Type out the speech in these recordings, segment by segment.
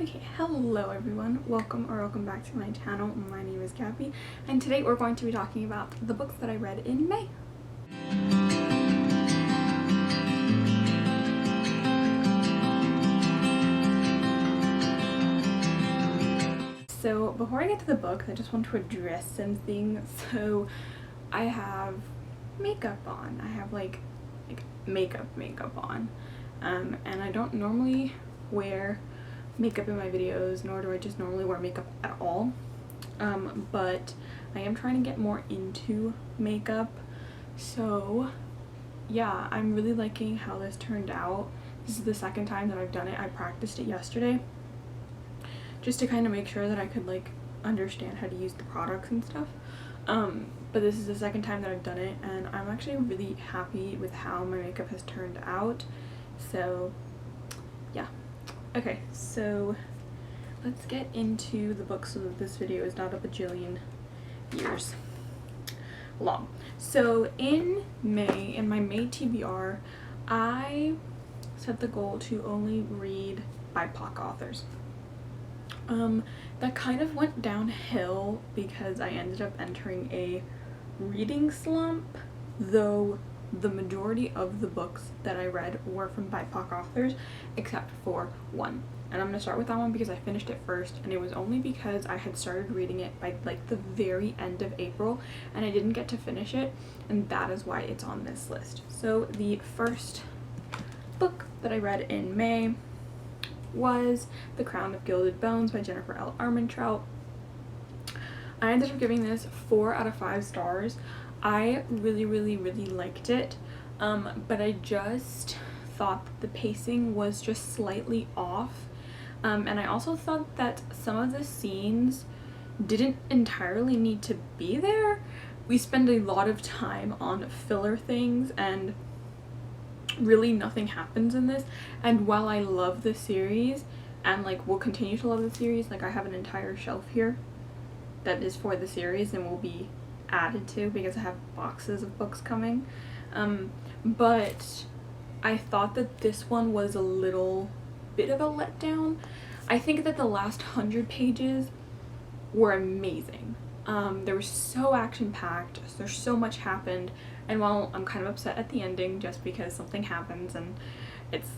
Okay, hello everyone, welcome back to my channel. My name is Gabby, and today we're going to be talking about the books that I read in May. So before I get to the book, I just want to address something. So I have makeup on. I have like makeup on, and I don't normally wear makeup in my videos, nor do I just normally wear makeup at all, but I am trying to get more into makeup. So yeah, I'm really liking how this turned out. This is the second time that I've done it. I practiced it yesterday just to kind of make sure that I could like understand how to use the products and stuff, but this is the second time that I've done it, and I'm actually really happy with how my makeup has turned out. So yeah. Okay, so let's get into the book so that this video is not a bajillion years long. So in May, in my May TBR, I set the goal to only read BIPOC authors. That kind of went downhill because I ended up entering a reading slump, though the majority of the books that I read were from BIPOC authors, except for one. And I'm going to start with that one because I finished it first, and it was only because I had started reading it by like the very end of April and I didn't get to finish it, and that is why it's on this list. So the first book that I read in May was The Crown of Gilded Bones by Jennifer L. Armentrout. I ended up giving this 4 out of 5 stars. I really liked it, but I just thought that the pacing was just slightly off, and I also thought that some of the scenes didn't entirely need to be there. We spend a lot of time on filler things, and really nothing happens in this. And while I love the series and like will continue to love the series, like I have an entire shelf here that is for the series and will be added to because I have boxes of books coming, but I thought that this one was a little bit of a letdown. I think that the last 100 pages were amazing. They were so action-packed, there's so much happened, and while I'm kind of upset at the ending just because something happens and it's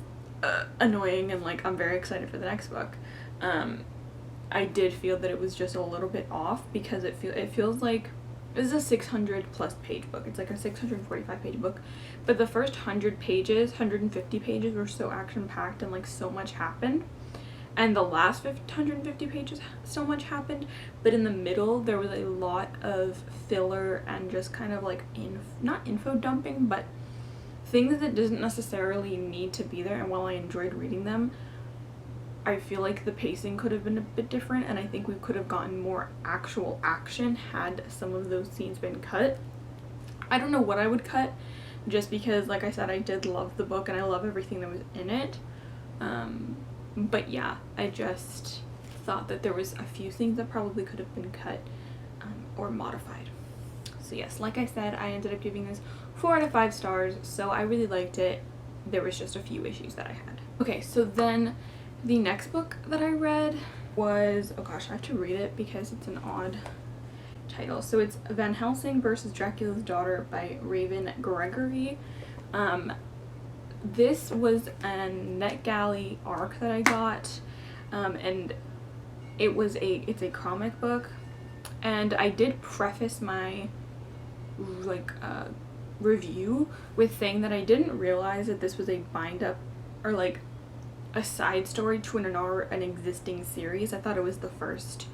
annoying, and like I'm very excited for the next book, I did feel that it was just a little bit off because it feels like this is a 600 plus page book. It's like a 645 page book, but the first 100 pages, 150 pages were so action packed and like so much happened, and the last 150 pages so much happened, but in the middle there was a lot of filler and just kind of like not info dumping, but things that didn't necessarily need to be there. And while I enjoyed reading them, I feel like the pacing could have been a bit different, and I think we could have gotten more actual action had some of those scenes been cut. I don't know what I would cut, just because like I said, I did love the book and I love everything that was in it, but yeah, I just thought that there was a few things that probably could have been cut or modified. So yes, like I said, I ended up giving this 4 out of 5 stars, so I really liked it. There was just a few issues that I had. Okay, so then the next book that I read was, oh gosh, I have to read it because it's an odd title. So it's Van Helsing versus Dracula's Daughter by Raven Gregory. This was a NetGalley arc that I got, and it's a comic book, and I did preface my review with saying that I didn't realize that this was a bind up or like a side story to an existing series. I thought it was the first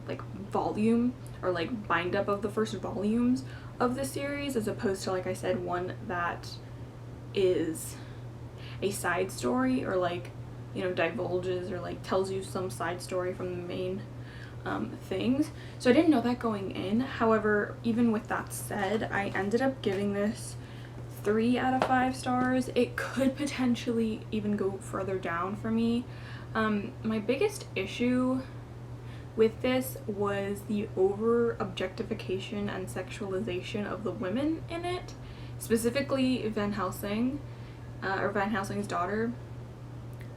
like volume or like bind up of the first volumes of the series, as opposed to, like I said, one that is a side story or like, you know, divulges or like tells you some side story from the main things. So I didn't know that going in. However, even with that said, I ended up giving this 3 out of 5 stars. It could potentially even go further down for me. My biggest issue with this was the over objectification and sexualization of the women in it, specifically Van Helsing, or Van Helsing's daughter.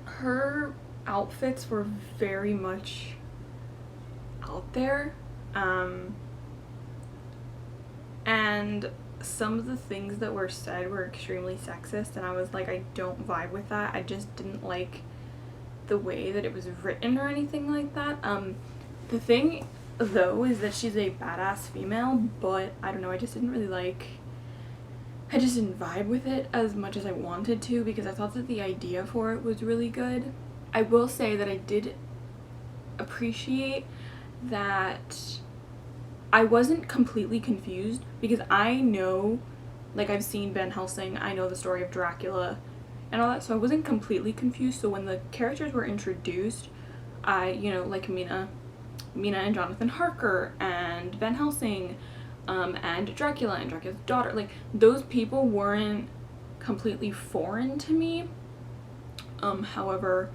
Her outfits were very much out there, and some of the things that were said were extremely sexist, and I was like, I don't vibe with that. I just didn't like the way that it was written or anything like that. The thing though is that she's a badass female, but I don't know, I just didn't vibe with it as much as I wanted to, because I thought that the idea for it was really good. I will say that I did appreciate that I wasn't completely confused, because I know, like, I've seen Van Helsing, I know the story of Dracula and all that, so I wasn't completely confused. So when the characters were introduced, like Mina and Jonathan Harker and Van Helsing, and Dracula and Dracula's daughter, like, those people weren't completely foreign to me. However,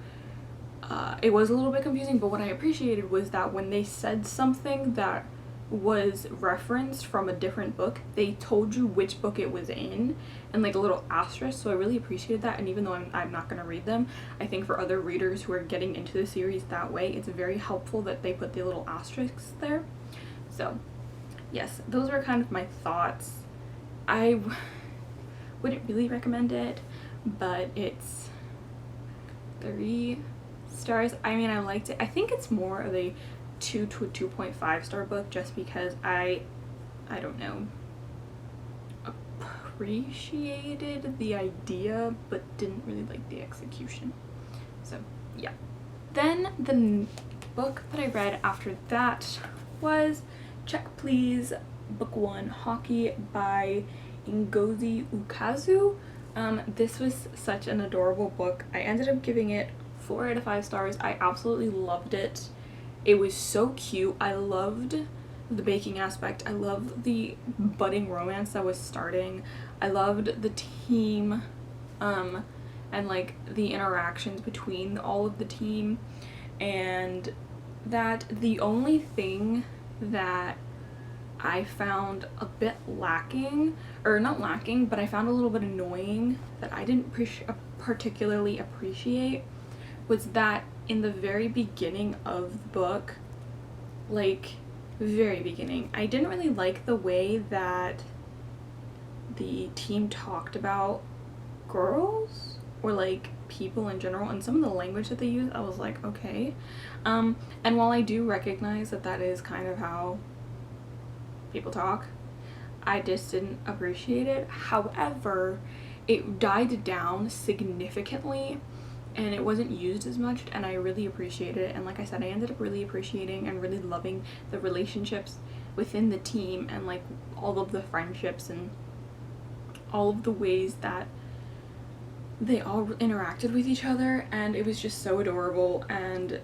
it was a little bit confusing, but what I appreciated was that when they said something that was referenced from a different book, they told you which book it was in, and like a little asterisk, so I really appreciated that. And even though I'm not going to read them, I think for other readers who are getting into the series that way, it's very helpful that they put the little asterisks there. So yes, those were kind of my thoughts. I wouldn't really recommend it, but it's 3 stars. I mean, I liked it. I think it's more of a 2 to a 2.5 star book, just because I don't know, appreciated the idea but didn't really like the execution. So yeah. Then the book that I read after that was Check Please Book 1, Hockey by Ngozi Ukazu. This was such an adorable book. I ended up giving it 4 out of 5 stars. I absolutely loved it. It was so cute. I loved the baking aspect. I loved the budding romance that was starting. I loved the team, and like the interactions between all of the team, and that the only thing that I found a bit lacking, or not lacking, but I found a little bit annoying that I didn't particularly appreciate, was that in the very beginning of the book, like very beginning, I didn't really like the way that the team talked about girls or like people in general, and some of the language that they used, I was like, okay. And while I do recognize that that is kind of how people talk, I just didn't appreciate it. However, it died down significantly and it wasn't used as much, and I really appreciated it. And like I said, I ended up really appreciating and really loving the relationships within the team, and like all of the friendships and all of the ways that they all interacted with each other, and it was just so adorable. And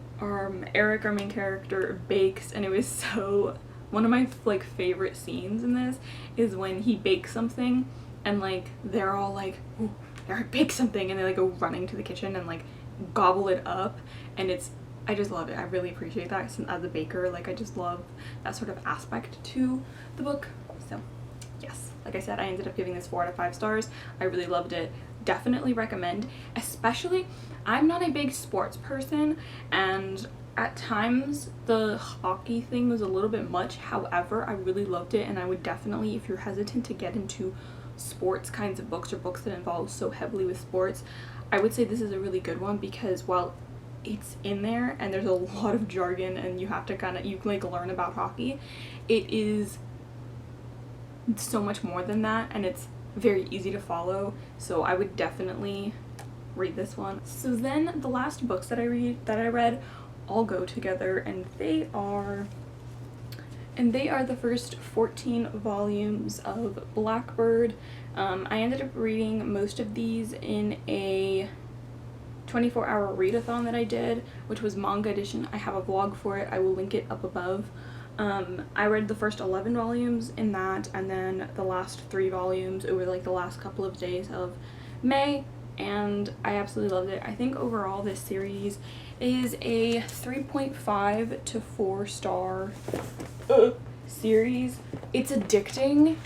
Eric, our main character, bakes, and it was so, one of my like favorite scenes in this is when he bakes something and like they're all like, ooh, Eric baked something, and they like go running to the kitchen and like gobble it up, and it's, I just love it. I really appreciate that as a baker. Like, I just love that sort of aspect to the book. So yes, like I said, I ended up giving this 4 out of 5 stars. I really loved it. Definitely recommend. Especially, I'm not a big sports person, and at times the hockey thing was a little bit much. However, I really loved it, and I would definitely, if you're hesitant to get into sports kinds of books or books that involve so heavily with sports, I would say this is a really good one, because while it's in there and there's a lot of jargon and you have to kind of, you like learn about hockey, it is so much more than that, and it's very easy to follow. So I would definitely read this one. So then the last books that I read all go together, and they are the first 14 volumes of Blackbird. I ended up reading most of these in a 24-hour readathon that I did, which was manga edition. I have a vlog for it. I will link it up above. I read the first 11 volumes in that, and then the last 3 volumes over like the last couple of days of May, and I absolutely loved it. I think overall this series is a 3.5 to 4 star series. It's addicting,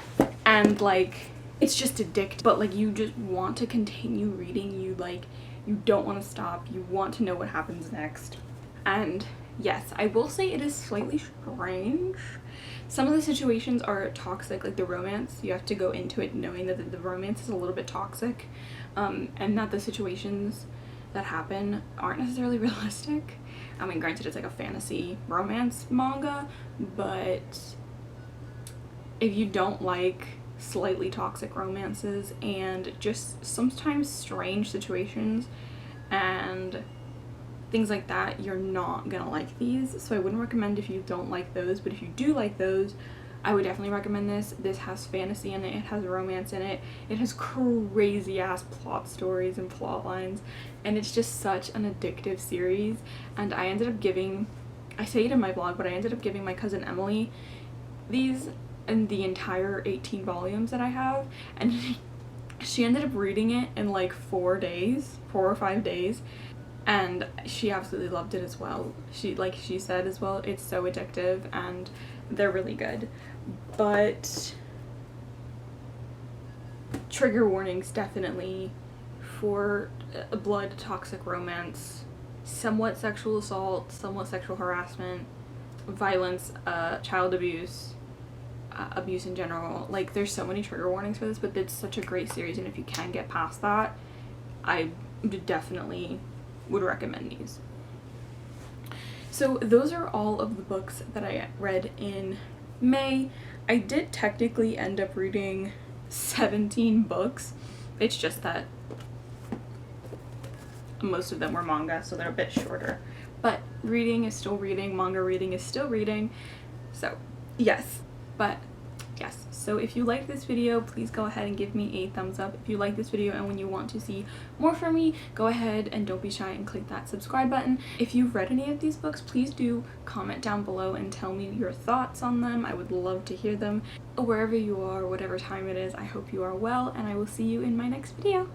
and like, it's just addicting, but like you just want to continue reading. You like You don't want to stop. You want to know what happens next. And yes, I will say it is slightly strange. Some of the situations are toxic, like the romance. You have to go into it knowing that the romance is a little bit toxic, and that the situations that happen aren't necessarily realistic. I mean, granted, it's like a fantasy romance manga, but if you don't like slightly toxic romances and just sometimes strange situations and things like that, you're not gonna like these. So I wouldn't recommend if you don't like those, but if you do like those, I would definitely recommend this. This has fantasy in it, it has romance in it, it has crazy ass plot stories and plot lines, and it's just such an addictive series. And I ended up giving, I say it in my blog, but I ended up giving my cousin Emily these and the entire 18 volumes that I have, and she ended up reading it in like 4 or 5 days, and she absolutely loved it as well. She said as well, it's so addictive and they're really good. But trigger warnings definitely for blood, toxic romance, somewhat sexual assault, somewhat sexual harassment, violence, child abuse, abuse in general. Like, there's so many trigger warnings for this, but it's such a great series, and if you can get past that, I definitely would recommend these. So those are all of the books that I read in May. I did technically end up reading 17 books. It's just that most of them were manga, so they're a bit shorter. But reading is still reading, manga reading is still reading. So yes, but yes. So if you like this video, please go ahead and give me a thumbs up. If you like this video and when you want to see more from me, go ahead and don't be shy and click that subscribe button. If you've read any of these books, please do comment down below and tell me your thoughts on them. I would love to hear them. Wherever you are, whatever time it is, I hope you are well, and I will see you in my next video.